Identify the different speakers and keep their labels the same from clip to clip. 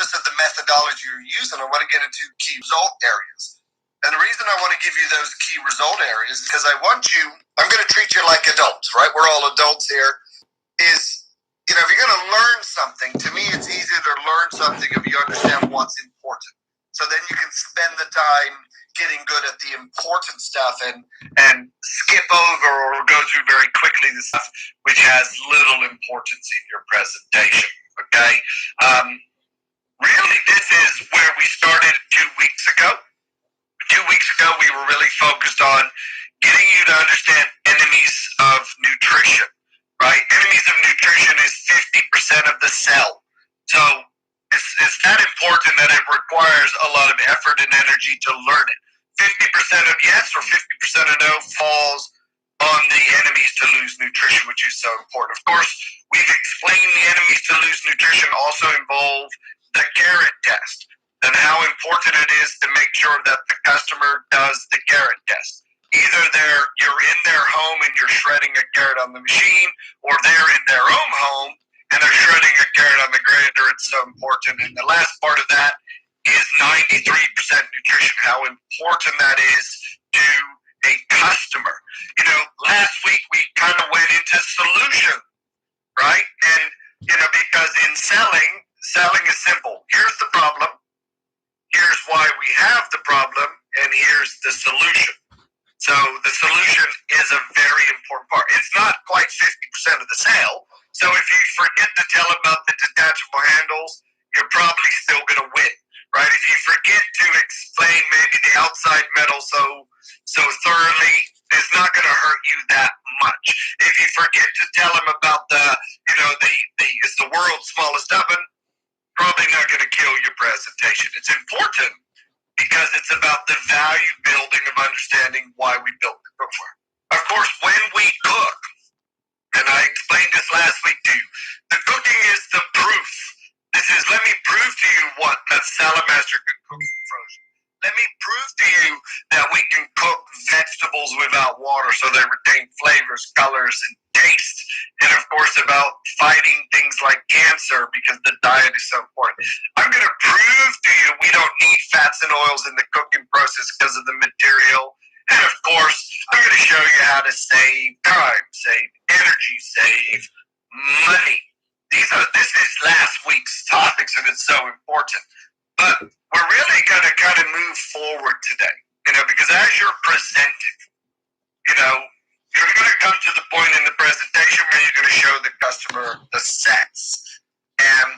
Speaker 1: regardless of the methodology you're using, I want to get into key result areas. And the reason I want to give you those key result areas is because I'm going to treat you like adults, right? We're all adults here. If you're going to learn something, to me, it's easier to learn something if you understand what's important. So then you can spend the time getting good at the important stuff and skip over or go through very quickly the stuff which has little importance in your presentation. Okay? Really, this is where we started 2 weeks ago. 2 weeks ago, we were really focused on getting you to understand enemies of nutrition, right? Enemies of nutrition is 50% of the cell. So it's that important that it requires a lot of effort and energy to learn it. 50% of yes or 50% of no falls on the enemies to lose nutrition, which is so important. Of course, we've explained the enemies to lose nutrition also involve the carrot test and how important it is to make sure that the customer does the carrot test. Either you're in their home and you're shredding a carrot on the machine, or they're in their own home and they're shredding a carrot on the grinder. It's so important. And the last part of that is 93% nutrition, how important that is to a customer. Last week we kind of went into solution, right? And, because in selling is simple. Here's the problem. Here's why we have the problem, and here's the solution. So the solution is a very important part. It's not quite 50% of the sale. So if you forget to tell about the detachable handles, you're probably still going to win, right? If you forget to explain maybe the outside metal so thoroughly, it's not going to hurt you that much. If you forget to tell them about it's the world's smallest oven, probably not going to kill your presentation. It's important because it's about the value building of understanding why we built the cookware. Of course, when we cook, and I explained this last week to you, the cooking is the proof. This is, let me prove to you what that Salamaster can cook frozen. Let me prove to you that we can cook vegetables without water so they retain flavors, colors, and taste. And of course, about fighting things like cancer because the diet is so important. I'm going to prove to you we don't need fats and oils in the cooking process because of the material. And of course, I'm going to show you how to save time, save energy, save money. This is last week's topics, and it's so important. But we're really going to kind of move forward today, because as you're presenting, you're going to come to the point in the presentation where you're going to show the customer the sets. And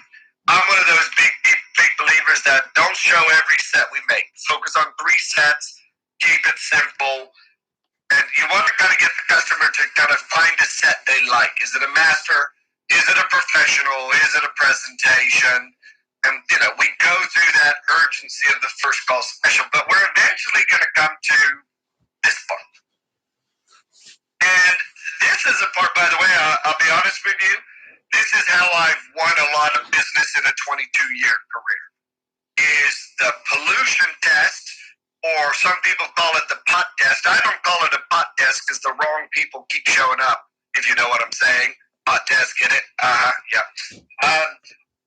Speaker 1: I'm one of those big believers that don't show every set we make. Focus on 3 sets, keep it simple. And you want to kind of get the customer to kind of find a set they like. Is it a master? Is it a professional? Is it a presentation? And, we go through that urgency of the first call special, but we're eventually going to come to this part. And this is a part, by the way, I'll be honest with you, this is how I've won a lot of business in a 22-year career, is the pollution test, or some people call it the pot test. I don't call it a pot test because the wrong people keep showing up, if you know what I'm saying. Pot test, get it? Yeah.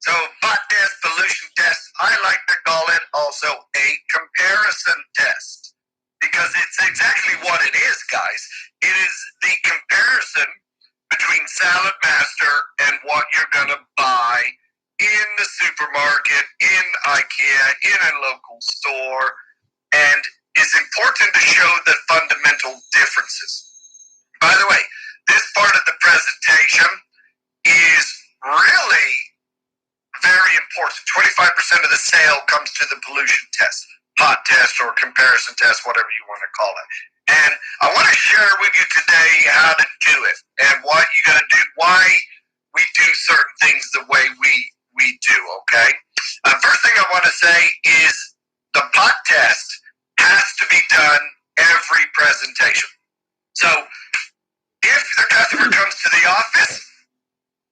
Speaker 1: So pot test, pollution test, I like to call it also a comparison test because it's exactly what it is, guys. It is the comparison between Salad Master and what you're going to buy in the supermarket, in IKEA, in a local store, and it's important to show the fundamental differences. By the way, this part of the presentation is really very important. 25% of the sale comes to the pollution test, pot test, or comparison test, whatever you want to call it. And I want to share with you today how to do it and what you got to do, why we do certain things the way we do, okay? First thing I want to say is the pot test has to be done every presentation. So if the customer comes to the office,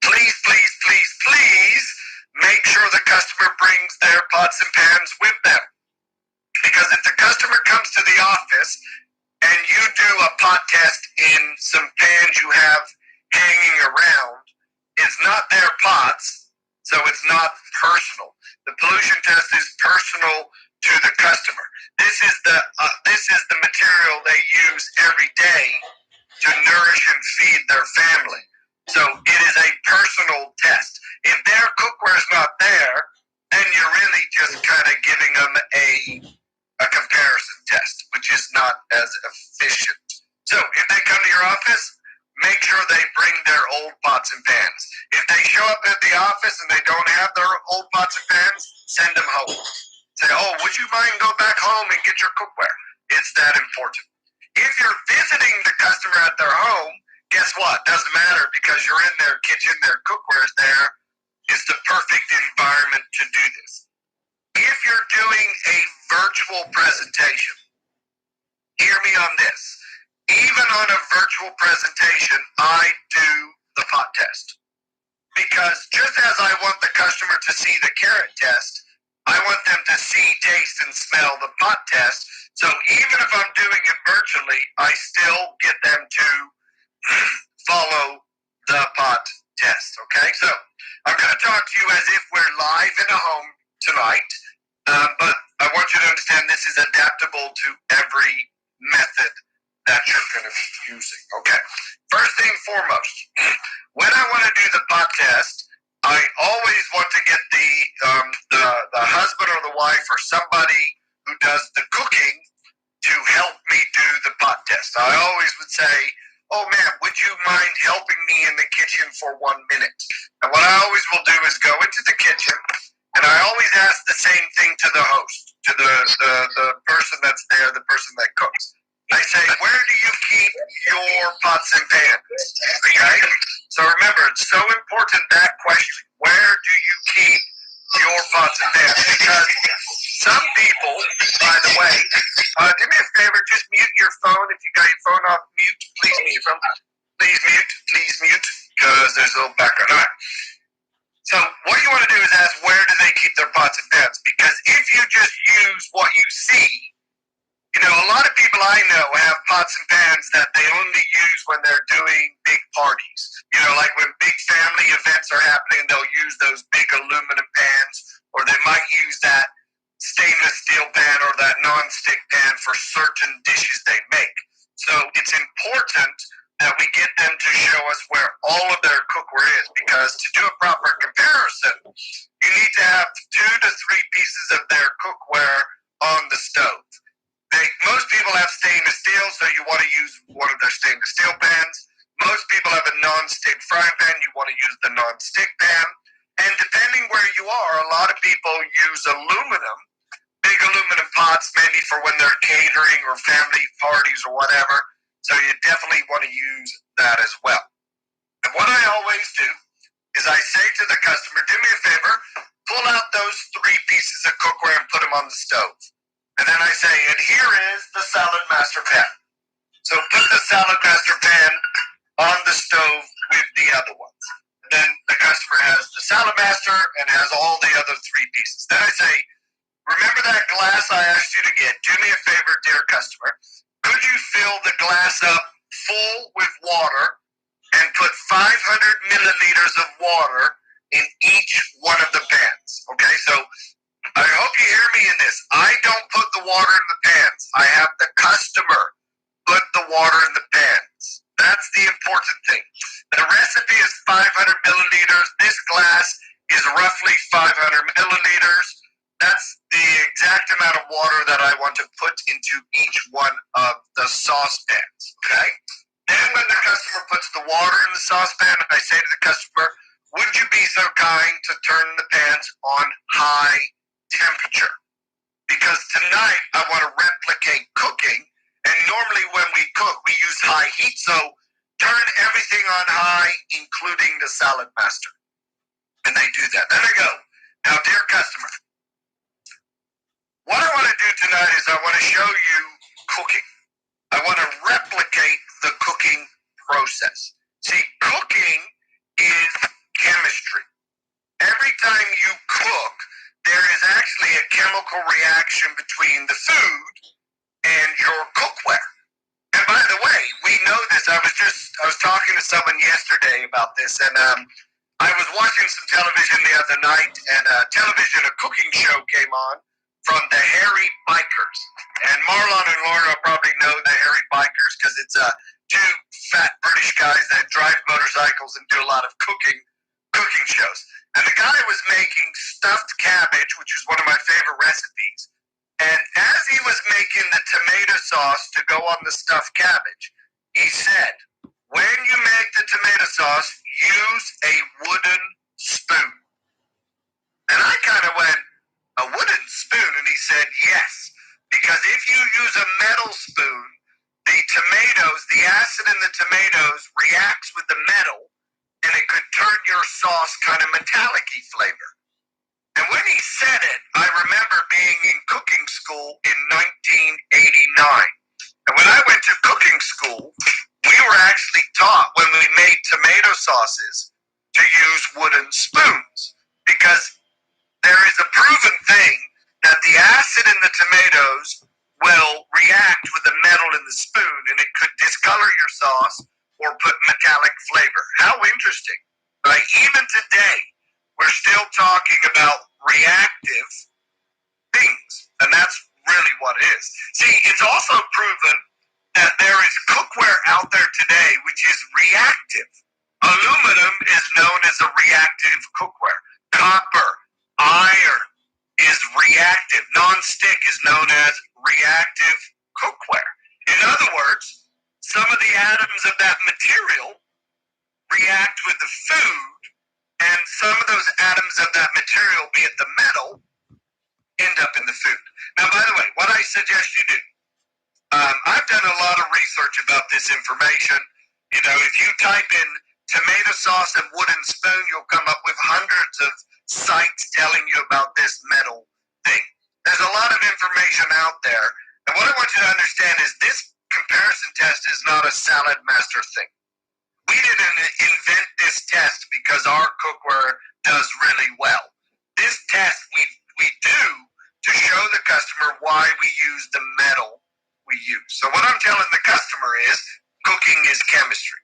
Speaker 1: please make sure the customer brings their pots and pans with them. Because if the customer comes to the office and you do a pot test in some pans you have hanging around, it's not their pots, so So it's not personal. The pollution test is personal to the customer. This is the material they use every day to nourish and feed their family. So it is a personal test. If their cookware is not there, then you're really just kind of giving them a comparison test, which is not as efficient. So if they come to your office, make sure they bring their old pots and pans. If they show up at the office and they don't have their old pots and pans, send them home. Say, oh, would you mind go back home and get your cookware? It's that important. If you're visiting the customer at their home, guess what? Doesn't matter because you're in their kitchen, their cookware is there. It's the perfect environment to do this. If you're doing a virtual presentation, hear me on this. Even on a virtual presentation, I do the pot test. Because just as I want the customer to see the carrot test, I want them to see, taste, and smell the pot test. So even if I'm doing it virtually, I still get them to follow the pot test. Okay, so I'm going to talk to you as if we're live in a home tonight, but I want you to understand this is adaptable to every method that you're going to be using. Okay, first thing foremost, when I want to do the pot test, I always want to get the husband or the wife or somebody who does the cooking to help me do the pot test. I always would say, oh man, would you mind helping me in the kitchen for 1 minute? And what I always will do is go into the kitchen, and I always ask the same thing to the host, to the person that's there, the person that cooks. I say, where do you keep your pots and pans? Okay? So remember, it's so important, that question. Where do you keep your pots and pans? Because some people, by the way, do me a favor, just mute your phone. If you got your phone off mute, please mute your phone. Please mute, because there's a little background. All right. So what you want to do is ask, where do they keep their pots and pans? Because if you just use what you see, you know, a lot of people I know have pots and pans that they only use when they're doing big parties. You know, like when big family events are happening, they'll use those big aluminum pans, or they might use that stainless steel pan or that non-stick pan for certain dishes they make. So it's important that we get them to show us where all of their cookware is, because to do a proper comparison, you need to have 2 to 3 pieces of their cookware on the stove. Most people have stainless steel, so you want to use one of their stainless steel pans. Most people have a non-stick frying pan, you want to use the non-stick pan. And depending where you are, a lot of people use aluminum, big aluminum pots, maybe for when they're catering or family parties or whatever. So you definitely want to use that as well. And what I always do is I say to the customer, do me a favor, pull out those 3 pieces of cookware and put them on the stove. And then I say, and here is the Salad Master pan. So put the Salad Master pan on the stove with the other ones. And then the customer has the Salad Master and has all the other 3 pieces. Then I say, remember that glass I asked you to get? Do me a favor, dear customer. Could you fill the glass up full with water and put 500 milliliters of water in each one of the pans? Okay, so I hope you hear me in this. I don't put the water in the pans. I have the customer put the water in the pans. That's the important thing. The recipe is 500 milliliters. This glass is roughly 500 milliliters. That's the exact amount of water that I want to put into each one of the saucepans. Okay? Then when the customer puts the water in the saucepan, I say to the customer, would you be so kind to turn the pans on high temperature? Because tonight I want to replicate cooking, and normally when we cook we use high heat, so turn everything on high, including the Salad Master. And they do that. Then I go, now dear customer, what I want to do tonight is I want to show you cooking. I want to replicate the cooking process. See, cooking is chemistry. Every time you cook, there is actually a chemical reaction between the food and your cookware. And by the way, we know this. I was talking to someone yesterday about this, and I was watching some television the other night, and a cooking show came on from the Hairy Bikers. And Marlon and Laura probably know the Hairy Bikers because it's two fat British guys that drive motorcycles and do a lot of cooking shows. And the guy was making stuffed cabbage, which is one of my favorite recipes. And as he was making the tomato sauce to go on the stuffed cabbage, he said, when you make the tomato sauce, use a wooden spoon. And I kind of went, a wooden spoon? And he said, yes, because if you use a metal spoon, the acid in the tomatoes reacts with the metal, and it could turn your sauce kind of metallic-y flavor. And when he said it, I remember being in cooking school in 1989. And when I went to cooking school, we were actually taught when we made tomato sauces to use wooden spoons, because there is a proven thing that the acid in the tomatoes will react with the metal in the spoon, and it could discolor your sauce or put metallic flavor. How interesting. Right? Even today, we're still talking about reactive things, and that's really what it is. See, it's also proven that there is cookware out there today which is reactive. Aluminum is known as a reactive cookware. Copper, iron is reactive. Non-stick is known as reactive cookware. In other words, some of the atoms of that material react with the food, and some of those atoms of that material, be it the metal, end up in the food. Now, by the way, what I suggest you do, I've done a lot of research about this information. You know, if you type in tomato sauce and wooden spoon, you'll come up with hundreds of sites telling you about this metal thing. There's a lot of information out there. And what I want you to understand is this comparison test is not a salad master thing. We didn't invent this test because our cookware does really well. This test we do to show the customer why we use the metal we use. So what I'm telling the customer is cooking is chemistry.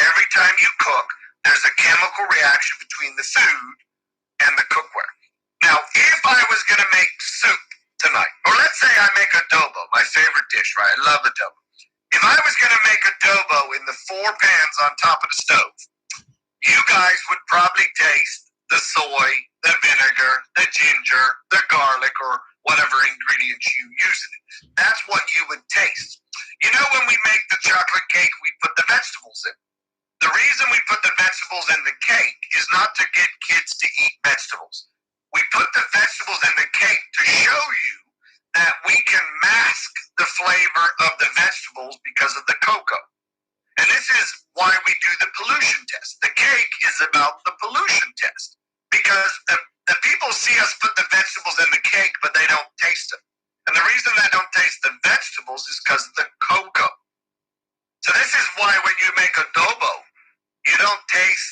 Speaker 1: Every time you cook, there's a chemical reaction between the food and the cookware. Now, if I was going to make soup tonight, or let's say I make adobo, my favorite dish, right? I love adobo. If I was going to make adobo in the 4 pans on top of the stove, you guys would probably taste the soy, the vinegar, the ginger, the garlic, or whatever ingredients you use in it. That's what you would taste. You know, when we make the chocolate cake, we put the vegetables in. The reason we put the vegetables in the cake is not to get kids to eat vegetables. We put the vegetables in the cake to show you that we can mask the flavor of the vegetables because of the cocoa. And this is why we do the pollution test. The cake is about the pollution test, because the people see us put the vegetables in the cake, but they don't taste them. And the reason they don't taste the vegetables is because of the cocoa. So this is why when you make adobo, you don't taste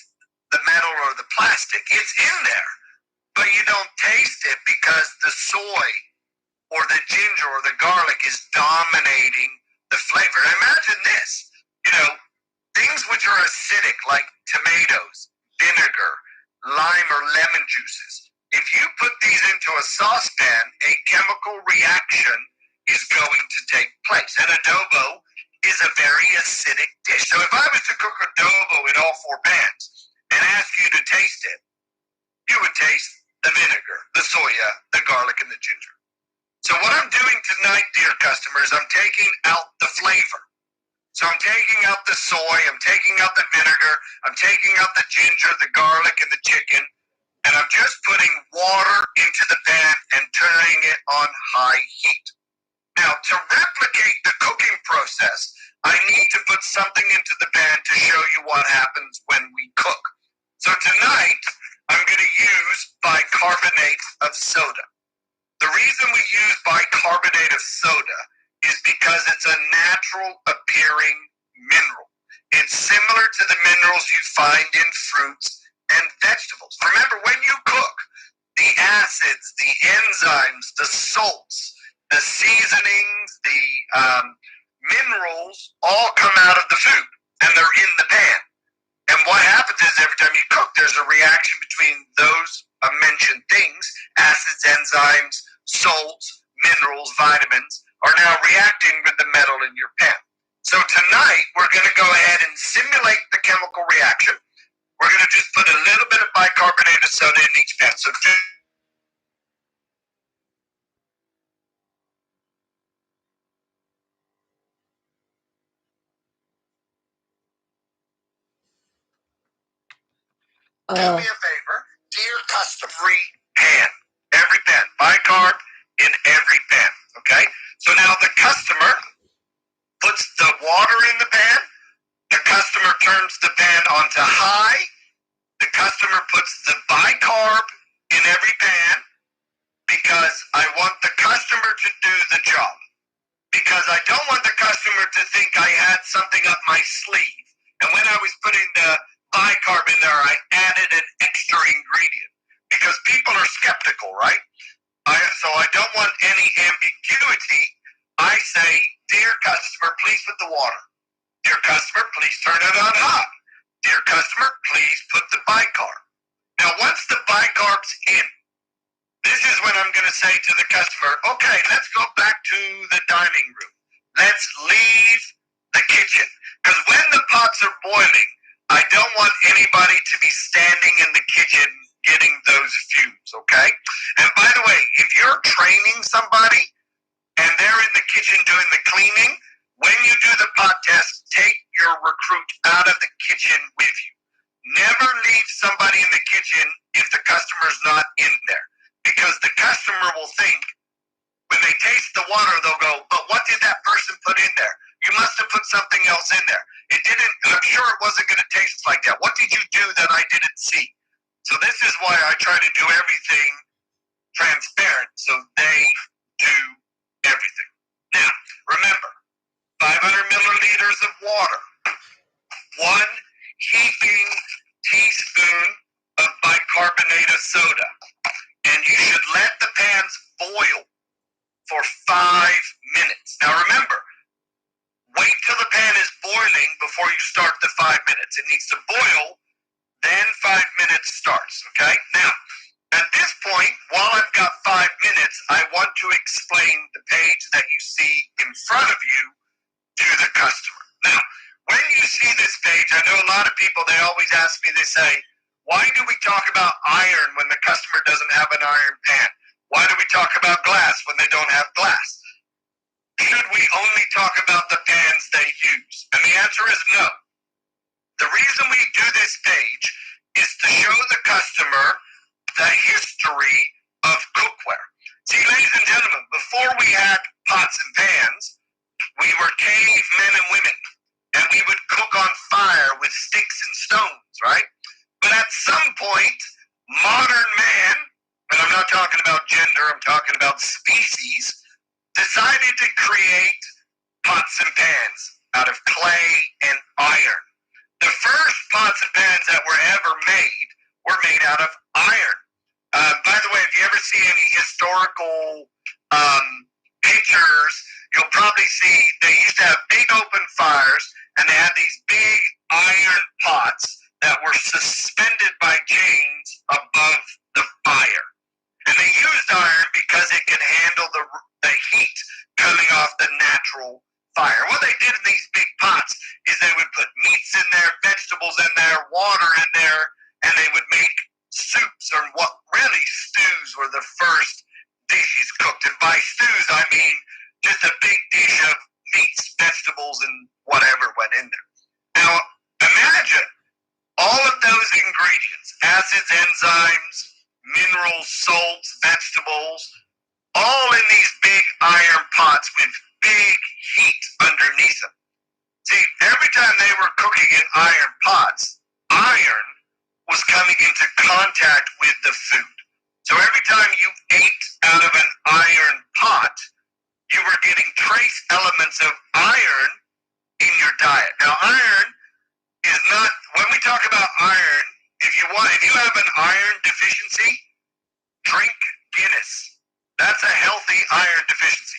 Speaker 1: the metal or the plastic. It's in there, but you don't taste it because the soy or the ginger or the garlic is dominating the flavor. Imagine this, you know, things which are acidic like tomatoes, vinegar, lime or lemon juices. If you put these into a saucepan, a chemical reaction is going to take place. And adobo is a very acidic dish. So if I was to cook adobo in all 4 pans and ask you to taste it, you would taste the vinegar, the soya, the garlic, and the ginger. So what I'm doing tonight, dear customers, I'm taking out the flavor. So I'm taking out the soy, I'm taking out the vinegar, I'm taking out the ginger, the garlic, and the chicken, and I'm just putting water into the pan and turning it on high heat. Now, to replicate the cooking process, I need to put something into the pan to show you what happens when we cook. So tonight, I'm going to use bicarbonate of soda. The reason we use bicarbonate of soda is because it's a natural appearing mineral. It's similar to the minerals you find in fruits and vegetables. Remember, when you cook, the acids, the enzymes, the salts, the seasonings, the minerals all come out of the food, and they're in the pan. And what happens is every time you cook, there's a reaction between those mentioned things, acids, enzymes, salts, minerals, vitamins, are now reacting with the metal in your pan. So tonight, we're going to go ahead and simulate the chemical reaction. We're going to just put a little bit of bicarbonate of soda in each pan. So do me a favor, dear customer, every pan, bicarb in every pan, okay? So now the customer puts the water in the pan, the customer turns the pan onto high, the customer puts the bicarb in every pan because I want the customer to do the job. Because I don't want the customer to think I had something up my sleeve. And when I was putting the bicarb in there, I added an extra ingredient. Because people are skeptical, right? So I don't want any ambiguity. I say, dear customer, please put the water. Dear customer, please turn it on hot. Dear customer, please put the bicarb. Now, once the bicarb's in, this is when I'm going to say to the customer, okay, let's go back to the dining room. Let's leave the kitchen. Because when the pots are boiling, I don't want anybody to be standing in the kitchen getting those fumes, okay? And by the way, if you're training somebody and they're in the kitchen doing the cleaning, when you do the pot test, take your recruit out of the kitchen with you. Never leave somebody in the kitchen if the customer's not in there. Because the customer will think, when they taste the water, they'll go, but what did that person put in there? You must have put something else in there. It didn't, I'm sure it wasn't going to taste like that. What did you do that I didn't see? So this is why I try to do everything transparent, so they do everything. Now, remember, 500 milliliters of water, 1 heaping teaspoon of bicarbonate of soda, and you should let the pans boil for 5 minutes. Now remember, wait till the pan is boiling before you start the 5 minutes. It needs to boil, then 5 minutes starts, okay? Now, at this point, while I've got 5 minutes, I want to explain the page that you see in front of you to the customer. Now, when you see this page, I know a lot of people, they always ask me, they say, why do we talk about iron when the customer doesn't have an iron pan? Why do we talk about glass when they don't have glass? Should we only talk about the pans they use? And the answer is no. The reason we do this page is to show the customer the history of cookware. See, ladies and gentlemen, before we had pots and pans, we were cavemen and women, and we would cook on fire with sticks and stones, right? But at some point, modern man, and I'm not talking about gender, I'm talking about species, decided to create pots and pans out of clay and iron. The first pots and pans that were ever made were made out of iron. By the way, if you ever see any historical pictures, you'll probably see they used to have big open fires, and they had these big iron pots that were suspended by chains above the fire. And they used iron because it could handle the heat coming off the natural fire. What they did in these big pots is they would put meats in there, vegetables in there, water in there, and they would make soups, or what really stews were the first dishes cooked. And by stews, I mean just a big dish of meats, vegetables, and whatever went in there. Now, imagine all of those ingredients, acids, enzymes, minerals, salts, vegetables, all in these big iron pots with big heat underneath them. See, every time they were cooking in iron pots, iron was coming into contact with the food. So every time you ate out of an iron pot, you were getting trace elements of iron in your diet. Now, iron is not, when we talk about iron, if you have an iron deficiency, drink Guinness. That's a healthy iron deficiency.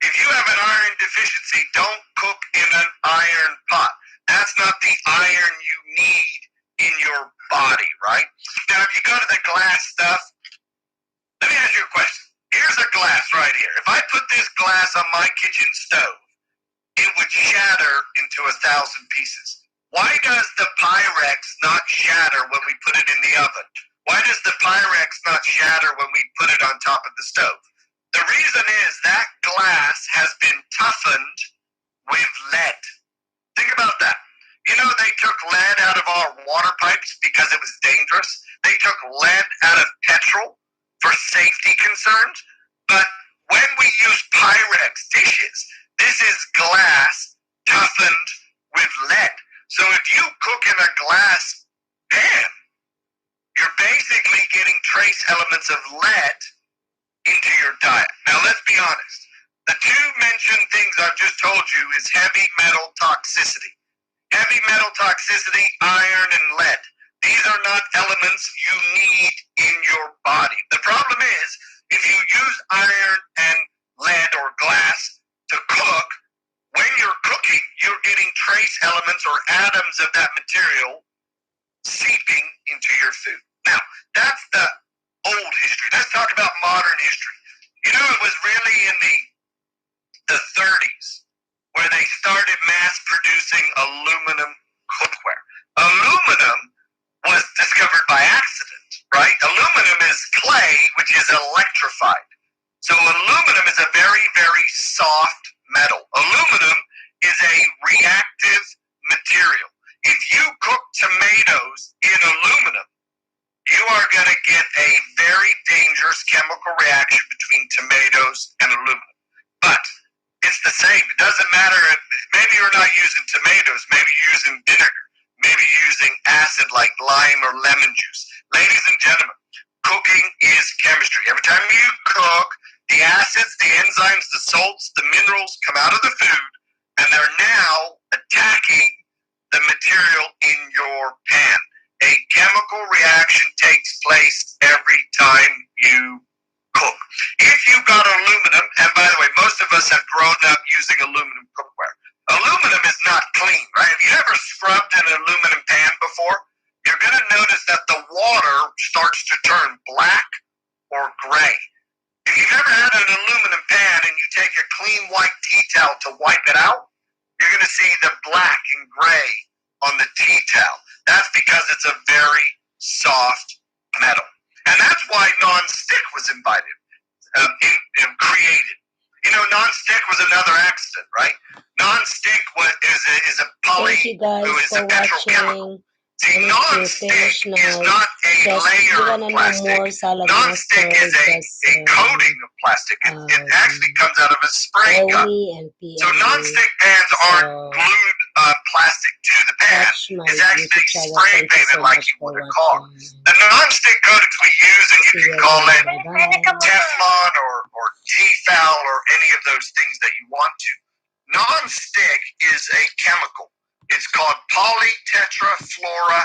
Speaker 1: If you have an iron deficiency, don't cook in an iron pot. That's not the iron you need in your body, right? Now, if you go to the glass stuff, let me ask you a question. Here's a glass right here. If I put this glass on my kitchen stove, it would shatter into 1,000 pieces. Why does the Pyrex not shatter when we put it in the oven? Why does the Pyrex not shatter when we put it on top of the stove? The reason is that glass has been toughened with lead. Think about that. You know, they took lead out of our water pipes because it was dangerous. They took lead out of petrol for safety concerns. But when we use Pyrex dishes, this is glass toughened with lead. So if you cook in a glass pan, you're basically getting trace elements of lead into your diet. Now, let's be honest. The two mentioned things I've just told you is heavy metal toxicity. Heavy metal toxicity, iron, and lead. These are not elements you need in your body. The problem is, if you use iron and lead or glass to cook, when you're cooking, you're getting trace elements or atoms of that material seeping into your food. Now, that's the old history. Let's talk about modern history. You know, it was really in the 30s where they started mass producing aluminum cookware. Aluminum was discovered by accident, right? Aluminum is clay, which is electrified. So aluminum is a very, very soft metal. Aluminum is a reactive material. If you cook tomatoes in aluminum, you are going to get a very dangerous chemical reaction between tomatoes and aluminum. But it's the same. It doesn't matter. Maybe you're not using tomatoes. Maybe you're using vinegar. Maybe using acid like lime or lemon juice. Ladies and gentlemen, cooking is chemistry. Every time you cook, the acids, the enzymes, the salts, the minerals come out of the food, and they're now attacking the material in your pan. A chemical reaction takes place every time you cook. If you've got aluminum, and by the way, most of us have grown up using aluminum cookware. Aluminum is not clean, right? If you ever scrubbed an aluminum pan before, you're going to notice that the water starts to turn black or gray. If you've ever had an aluminum pan and you take a clean white tea towel to wipe it out, you're going to see the black and gray on the tea towel. That's because it's a very soft metal. And that's why non-stick was created. You know, non-stick was another accident, right? Non-stick is a poly, who is a petrochemical. See, non-stick is not a layer of plastic. Non-stick is a coating of plastic. It actually comes out of a spray gun. So non-stick pans aren't glued plastic to the pan. It's actually spray painted like you would a car. The non-stick coatings we use, and you can call it Teflon or T-Foul or any of those things that you want to. Non-stick is a chemical. It's called polytetrafluoroethylene.